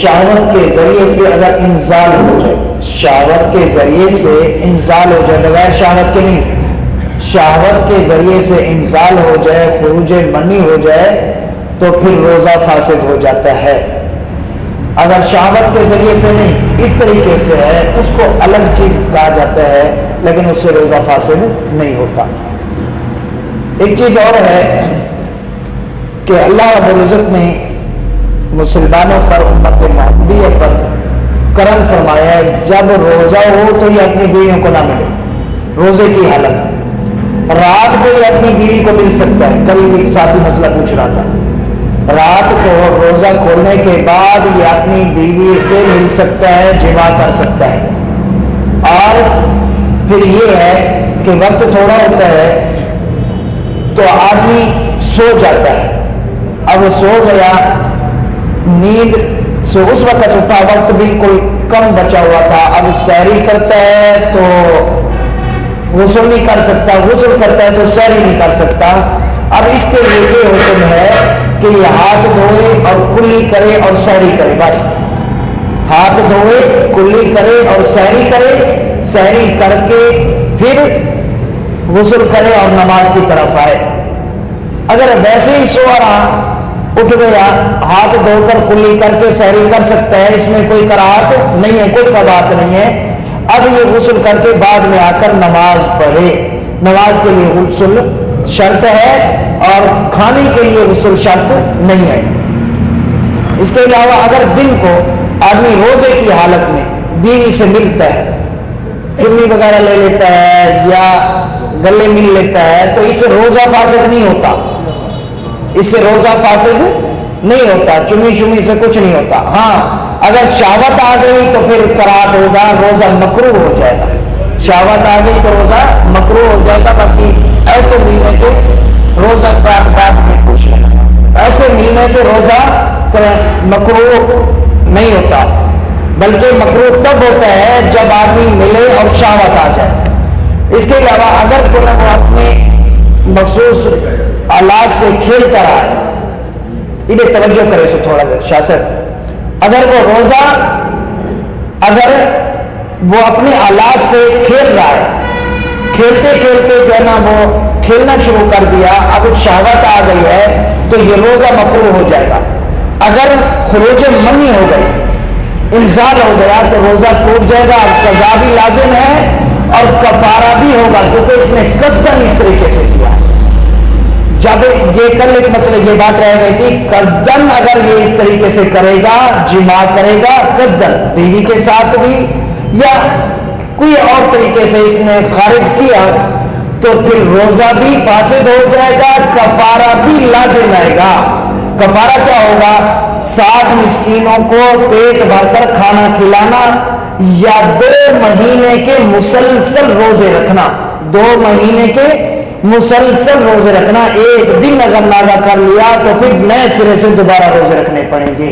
شہوت کے ذریعے سے اگر انزال ہو جائے، شہوت کے ذریعے سے انزال ہو جائے، بغیر شہوت کے نہیں، شہوت کے ذریعے سے انزال ہو جائے، خروج منی ہو جائے تو پھر روزہ فاسد ہو جاتا ہے۔ اگر شہوت کے ذریعے سے نہیں، اس طریقے سے ہے، اس کو الگ چیز کہا جاتا ہے، لیکن اس سے روزہ فاسد نہیں ہوتا۔ ایک چیز اور ہے کہ اللہ رب العزت نے مسلمانوں پر، امت محمدیہ پر کرم فرمایا ہے، جب روزہ ہو تو یہ اپنی بیویوں کو نہ ملے، روزے کی حالت۔ رات کو یہ اپنی بیوی کو مل سکتا ہے، کل ایک ساتھی مسئلہ پوچھ رہا تھا، رات کو روزہ کھولنے کے بعد یہ اپنی بیوی سے مل سکتا ہے، جماع کر سکتا ہے۔ اور پھر یہ ہے کہ وقت تھوڑا ہوتا ہے تو آدمی سو جاتا ہے، اب وہ سو گیا، نیند سے اس وقت اٹھا، وقت بالکل کم بچا ہوا تھا، اب سحری کرتا ہے تو غسل نہیں کر سکتا، غسل کرتا ہے تو سحری نہیں کر سکتا۔ اب اس کے لیے یہ حکم ہے کہ یہ ہاتھ دھوئے اور کلی کرے اور سحری کرے، بس ہاتھ دھوئے، کلی کرے اور سحری کرے، سحری کر کے پھر غسل کرے اور نماز کی طرف آئے۔ اگر ویسے ہی سو رہا، اٹھ گیا، ہاتھ دھو کر کلی کر کے سحری کر سکتا ہے، اس میں کوئی کراہت نہیں ہے، کوئی بات نہیں ہے۔ اب یہ غسل کر کے بعد میں آ کر نماز پڑھے، نماز کے لیے غسل شرط ہے اور کھانے کے لیے غسل شرط نہیں ہے۔ اس کے علاوہ اگر دن کو آدمی روزے کی حالت میں بیوی سے ملتا ہے، چنی وغیرہ لے لیتا ہے یا گلے مل لیتا ہے تو اس سے روزہ فاسد نہیں ہوتا، اس سے روزہ فاسد نہیں ہوتا، چنی شمی سے کچھ نہیں ہوتا۔ ہاں اگر شہوت آ گئی تو پھر کراہت ہوگا، روزہ مکروہ ہو جائے گا، شہوت آ گئی تو روزہ مکروہ ہو جائے گا۔ باقی ایسے ملنے سے روزہ بعد میں پوچھ لینا، ایسے ملنے سے روزہ مکروہ نہیں ہوتا، بلکہ مکروہ تب ہوتا ہے جب آدمی ملے اور شہوت آ جائے۔ اس کے علاوہ اگر کوئی اپنے مخصوص آلات سے کھیلتا رہا ہے، انہیں توجہ کرے سے تھوڑا دیر شاہ صاحب، اگر وہ روزہ اگر وہ اپنے آلات سے کھیل رہا ہے، کھیلتے کھیلتے جو ہے نا وہ کھیلنا شروع کر دیا، اب شہوت آ گئی ہے تو یہ روزہ مکروہ ہو جائے گا۔ اگر خروج منی ہو گئی، انزال ہو گیا تو روزہ ٹوٹ جائے گا، قضا بھی لازم ہے اور کفارہ بھی ہوگا، کیونکہ اس نے قصدن اس طریقے سے کیا۔ جب یہ کل ایک مسئلہ یہ بات رہ گئی تھی، قصدن اگر یہ اس طریقے سے کرے گا، جماع کرے گا قصدن بیوی کے ساتھ بھی یا کوئی اور طریقے سے اس نے خارج کیا تو پھر روزہ بھی فاسد ہو جائے گا، کفارہ بھی لازم آئے گا۔ کفارہ کیا ہوگا؟ 60 مسکینوں کو پیٹ بھر کر کھانا کھلانا یا 2 مہینے کے مسلسل روزے رکھنا، 2 مہینے کے مسلسل روزے رکھنا۔ ایک دن اگر ناغہ کر لیا تو پھر نئے سرے سے دوبارہ روزے رکھنے پڑیں گے۔